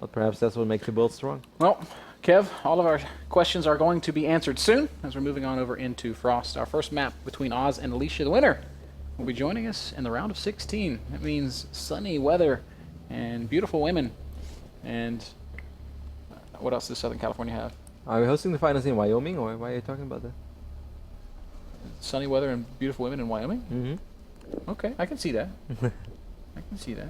But perhaps that's what makes the build strong. Well, Kev, all of our questions are going to be answered soon as we're moving on over into Frost. Our first map between Oz and Alicia, the winner, will be joining us in the round of 16. That means sunny weather and beautiful women. And what else does Southern California have? Are we hosting the finals in Wyoming, or why are you talking about that? Sunny weather and beautiful women in Wyoming? Mm-hmm. Okay, I can see that. I can see that.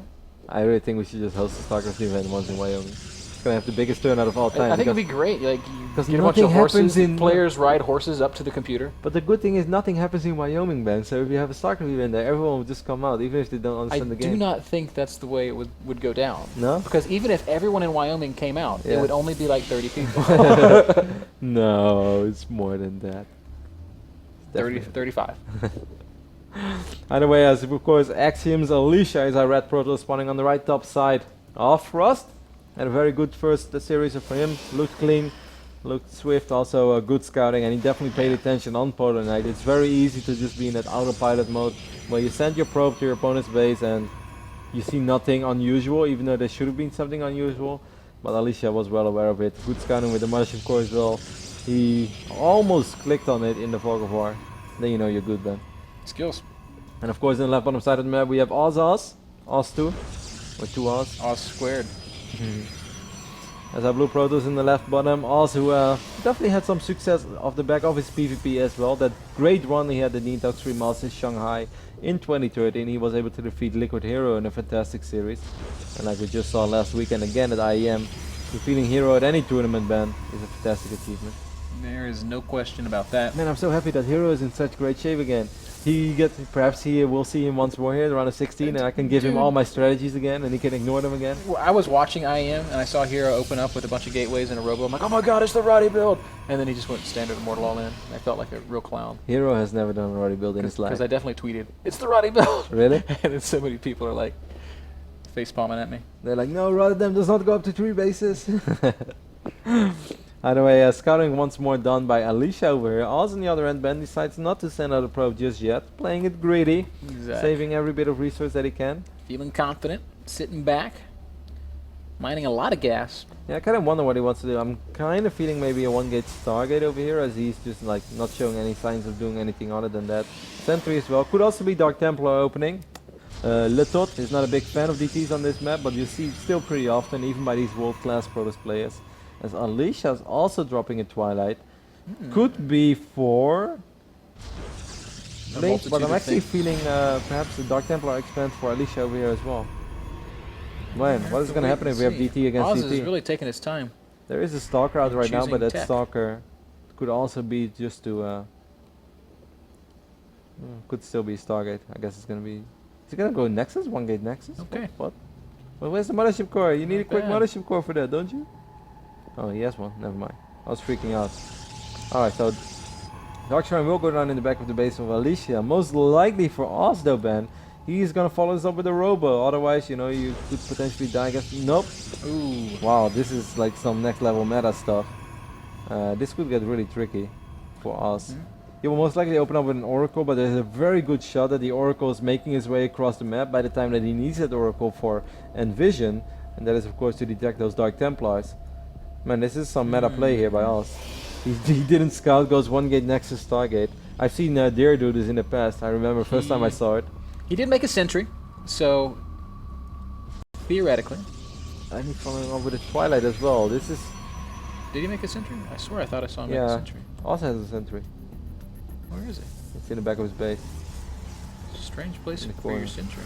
I really think we should just host the StarCraft event once in Wyoming. It's gonna have the biggest turnout of all time. I think it'd be great. Like, you because get a bunch of nothing horses, happens in players ride horses up to the computer. But the good thing is nothing happens in Wyoming, Ben. So if you have a StarCraft event there, everyone will just come out, even if they don't understand the game. I do not think that's the way it would go down. No? Because even if everyone in Wyoming came out, it would only be like 30 people. No, it's more than that. 35. Either way, as of course, Axioms Alicia is our red proto spawning on the right top side of Frost. Had a very good first series for him. Looked clean, looked swift, also good scouting, and he definitely paid attention on Polar Night. It's very easy to just be in that autopilot mode where you send your probe to your opponent's base and you see nothing unusual, even though there should have been something unusual. But Alicia was well aware of it. Good scouting with the mothership core as well. He almost clicked on it in the fog of war. Then you know you're good, Ben. Skills. And of course, in the left bottom side of the map, we have Oz, Oz 2, or 2 Oz. Oz squared. As our blue protos in the left bottom, Oz, who definitely had some success off the back of his PvP as well. That great run he had at the Nintendo 3 Masters Shanghai in 2013. He was able to defeat Liquid Hero in a fantastic series. And like we just saw last weekend again at IEM, defeating Hero at any tournament, Ben, is a fantastic achievement. There is no question about that. Man, I'm so happy that Hero is in such great shape again. Perhaps we'll see him once more here at round 16, and I can give him all my strategies again, and he can ignore them again. Well, I was watching IEM, and I saw Hero open up with a bunch of gateways and a robo. I'm like, oh my god, it's the Roddy build! And then he just went standard Immortal all in. I felt like a real clown. Hero has never done a Roddy build in his life. Because I definitely tweeted, it's the Roddy build! Really? And then so many people are like, face palming at me. They're like, no, Rotterdam does not go up to 3 bases. Either way, scouting once more done by Alicia over here. Oz on the other end, Ben decides not to send out a probe just yet. Playing it greedy, saving every bit of resource that he can. Feeling confident, sitting back, mining a lot of gas. Yeah, I kind of wonder what he wants to do. I'm kind of feeling maybe a 1-gate Stargate over here, as he's just like not showing any signs of doing anything other than that. Sentry as well. Could also be Dark Templar opening. Letot is not a big fan of DTs on this map, but you see it still pretty often, even by these world-class Protoss players. As Alicia is also dropping a Twilight. Could be for Blink, but I'm actually feeling perhaps the Dark Templar expand for Alicia over here as well. Man, what is going to happen if we have DT against Oz DT? is really taking his time. There is a Stalker out right now, but that tech. Stalker could also be just to... could still be Stargate. I guess it's going to be... Is it going to go Nexus? 1-gate Nexus? Okay. What? Well, where's the mothership core? You need Not a quick bad. mothership core for that, don't you? Oh, he has one. Never mind. I was freaking out. Alright, so Darkshrine will go down in the back of the base of Alicia. Most likely for Oz though, Ben. He's gonna follow us up with a robo. Otherwise, you know, you could potentially die against... Nope. Ooh. Wow, this is like some next level meta stuff. This could get really tricky for Oz. He will most likely open up with an Oracle, but there's a very good shot that the Oracle is making his way across the map by the time that he needs that Oracle for Envision. And that is of course to detect those Dark Templars. Man, this is some meta play here by Oz. He didn't scout, goes 1-gate Nexus Stargate. I've seen Dare do this in the past. I remember first time I saw it. He did make a sentry, so theoretically. And he's following up with a Twilight as well. This is... Did he make a sentry? I swear I thought I saw him make a sentry. Oz has a sentry. Where is it? It's in the back of his base. Strange place In the for corner. your sentry.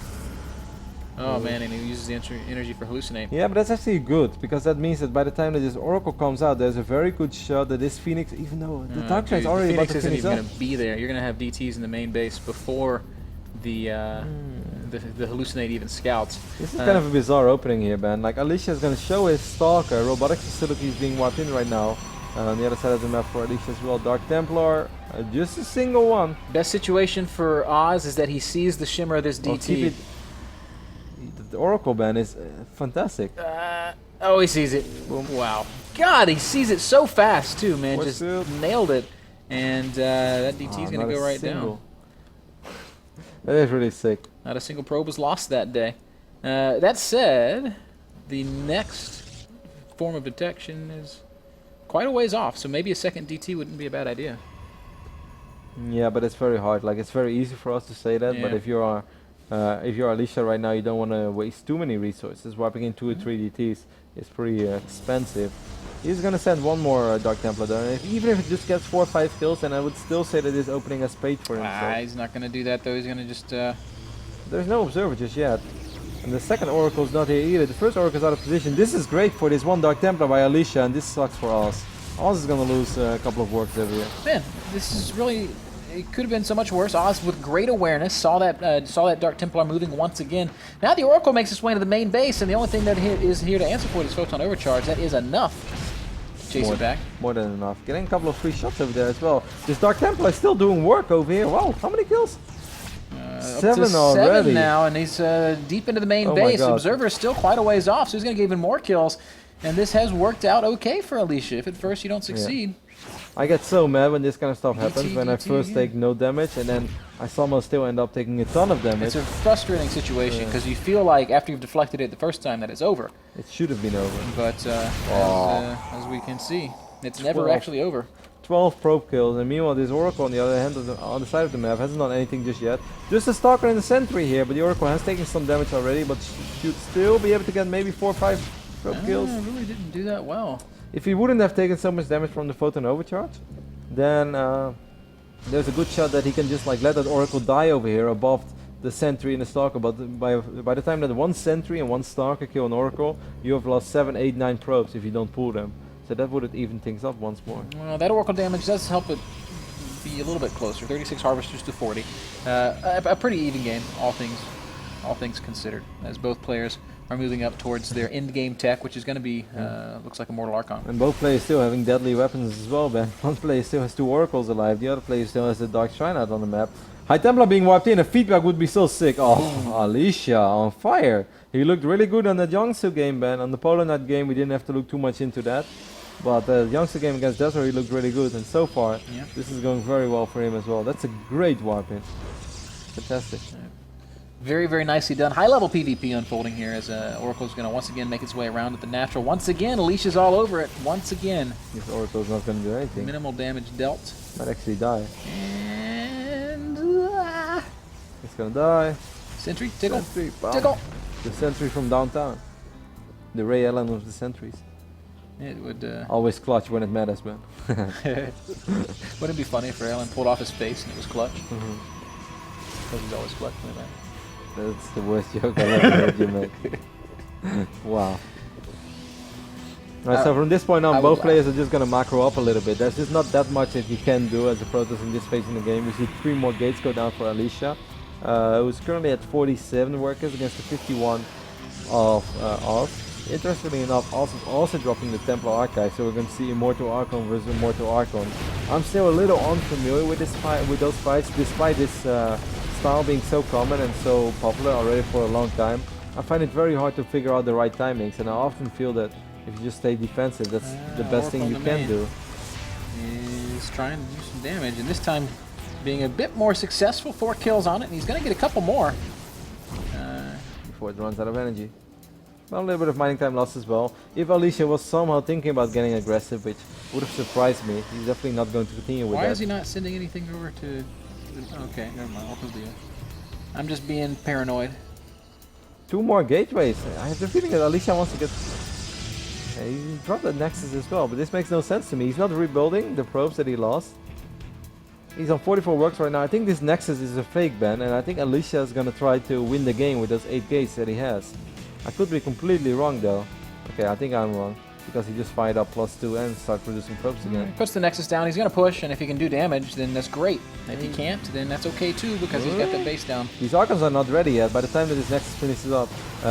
Oh man, and he uses the energy for hallucinate. Yeah, but that's actually good, because that means that by the time that this Oracle comes out, there's a very good shot that this Phoenix, even though the Dark Side's already about Phoenix to isn't finish even up. going to be there. You're going to have DTs in the main base before the hallucinate even scouts. This is kind of a bizarre opening here, man. Like, Alicia is going to show his Stalker. Robotics facility is being wiped in right now. On the other side of the map for Alicia as well. Dark Templar, just a single one. Best situation for Oz is that he sees the shimmer of this Well, DT. The Oracle ban is fantastic. Oh, he sees it. Boom. Wow. God, he sees it so fast too, man. What's Just up? nailed it. And that DT is going to go right down. That is really sick. Not a single probe was lost that day. That said, the next form of detection is quite a ways off, so maybe a second DT wouldn't be a bad idea. Yeah, but it's very hard. Like, it's very easy for us to say that, but Yeah. if you're Alicia right now, you don't want to waste too many resources. Wiping in 2 or 3 DTs is pretty expensive. He's gonna send one more Dark Templar there, and even if it just gets 4 or 5 kills, then I would still say that this opening has paid for himself. He's not going to do that, though. He's going to just... There's no observer just yet. And the second Oracle's not here either. The first Oracle's out of position. This is great for this one Dark Templar by Alicia, and this sucks for Oz. Oz is gonna lose a couple of works over here. Man, this is really... It could have been so much worse. Oz, with great awareness, saw that Dark Templar moving once again. Now the Oracle makes its way into the main base, and the only thing that is here to answer for it is Photon Overcharge. That is enough. Chase it back. More than enough. Getting a couple of free shots over there as well. This Dark Templar is still doing work over here. Wow, how many kills? 7 already. 7 now, and he's deep into the main Oh my base. God. Observer is still quite a ways off, so he's going to get even more kills. And this has worked out okay for Alicia, if at first you don't succeed. I get so mad when this kind of stuff happens, DT, when I DT, first yeah. take no damage, and then I somehow still end up taking a ton of damage. It's a frustrating situation, because you feel like after you've deflected it the first time that it's over. It should have been over. But as we can see, it's never 12. actually over. 12 probe kills, and meanwhile this Oracle on the other hand, on the side of the map, hasn't done anything just yet. Just a Stalker and a Sentry here, but the Oracle has taken some damage already, but should still be able to get maybe 4 or 5 probe kills. Really didn't do that well. If he wouldn't have taken so much damage from the Photon Overcharge, then there's a good shot that he can just like let that Oracle die over here above the Sentry and the Stalker. But by the time that one Sentry and one Stalker kill an Oracle, you have lost 7, 8, 9 probes if you don't pull them. So that would have evened things up once more. Well, that Oracle damage does help it be a little bit closer. 36 Harvesters to 40. A pretty even game, all things considered, as both players are moving up towards their end-game tech, which is going to be, looks like a Mortal Archon. And both players still having deadly weapons as well, Ben. One player still has 2 Oracles alive, the other player still has the Dark Shrine out on the map. High Templar being wiped in, a feedback would be so sick. Oh, Alicia on fire. He looked really good on the Jiangsu game, Ben. On the Polar Night game, we didn't have to look too much into that. But the Jiangsu game against Desert, he looked really good. And so far, this is going very well for him as well. That's a great wipe in. Fantastic. Very, very nicely done. High-level PvP unfolding here as Oracle's going to once again make its way around with the natural. Once again, Alicia's all over it. Once again. This Oracle's not going to do anything. Minimal damage dealt. Might actually die. And... It's going to die. Sentry, tickle, Sentry, bam. tickle. The Sentry from downtown. The Ray Allen of the Sentries. It would... Always clutch when it matters, man. Wouldn't it be funny if Alan pulled off his face and it was clutch? Because he's always clutch when it matters. That's the worst joke I've ever heard you make. Wow. Right, so from this point on, both players are just going to macro up a little bit. There's just not that much that you can do as a Protoss in this phase in the game. We see 3 more gates go down for Alicia, who's currently at 47 workers against the 51 of Oz. Interestingly enough, Oz is also dropping the Templar Archive, so we're going to see Immortal Archon versus Immortal Archon. I'm still a little unfamiliar with this with those fights, despite this style being so common and so popular already for a long time. I find it very hard to figure out the right timings, and I often feel that if you just stay defensive, that's the best thing you can do. He's trying to do some damage, and this time being a bit more successful. 4 kills on it, and he's going to get a couple more. Before it runs out of energy. Well, a little bit of mining time lost as well. If Alicia was somehow thinking about getting aggressive, which would have surprised me, he's definitely not going to continue with that. Why is he not sending anything over to... Okay, never mind. What was the... I'm just being paranoid. 2 more gateways. I have the feeling that Alicia wants to get... he dropped the Nexus as well, but this makes no sense to me. He's not rebuilding the probes that he lost. He's on 44 works right now. I think this Nexus is a fake ban, and I think Alicia is going to try to win the game with those 8 gates that he has. I could be completely wrong though. Okay, I think I'm wrong. Because he just fired up +2 and started producing probes again. He puts the Nexus down, he's going to push, and if he can do damage, then that's great. If he can't, then that's okay too, because he's got that base down. These Archons are not ready yet. By the time that this Nexus finishes up,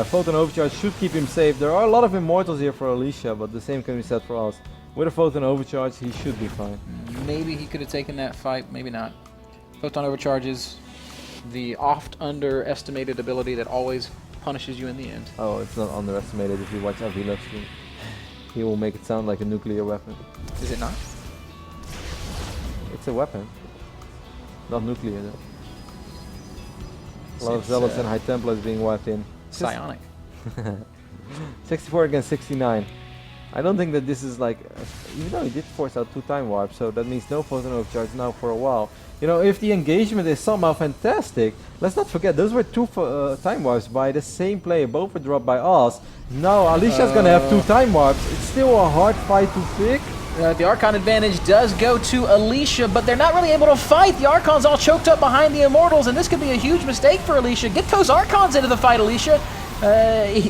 Photon Overcharge should keep him safe. There are a lot of Immortals here for Alicia, but the same can be said for us. With a Photon Overcharge, he should be fine. Maybe he could have taken that fight, maybe not. Photon Overcharge is the oft underestimated ability that always punishes you in the end. Oh, it's not underestimated if you watch every live stream. He will make it sound like a nuclear weapon. Is it not? It's a weapon. Not nuclear though. A lot of Zealots and High Templars being wiped in. Psionic. 64 against 69. I don't think that this is like, even though he did force out 2 time warps, so that means no photon overcharge now for a while. You know, if the engagement is somehow fantastic, let's not forget those were 2 time warps by the same player. Both were dropped by Oz. Now Alicia's gonna have 2 time warps. It's still a hard fight to pick. The Archon advantage does go to Alicia, but they're not really able to fight. The Archon's all choked up behind the Immortals, and this could be a huge mistake for Alicia. Get those Archons into the fight, Alicia.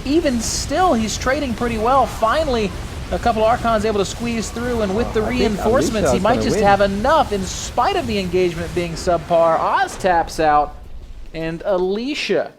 Even still, he's trading pretty well. Finally, a couple Archons able to squeeze through, and with the reinforcements, he might just have enough in spite of the engagement being subpar. Oz taps out, and Alicia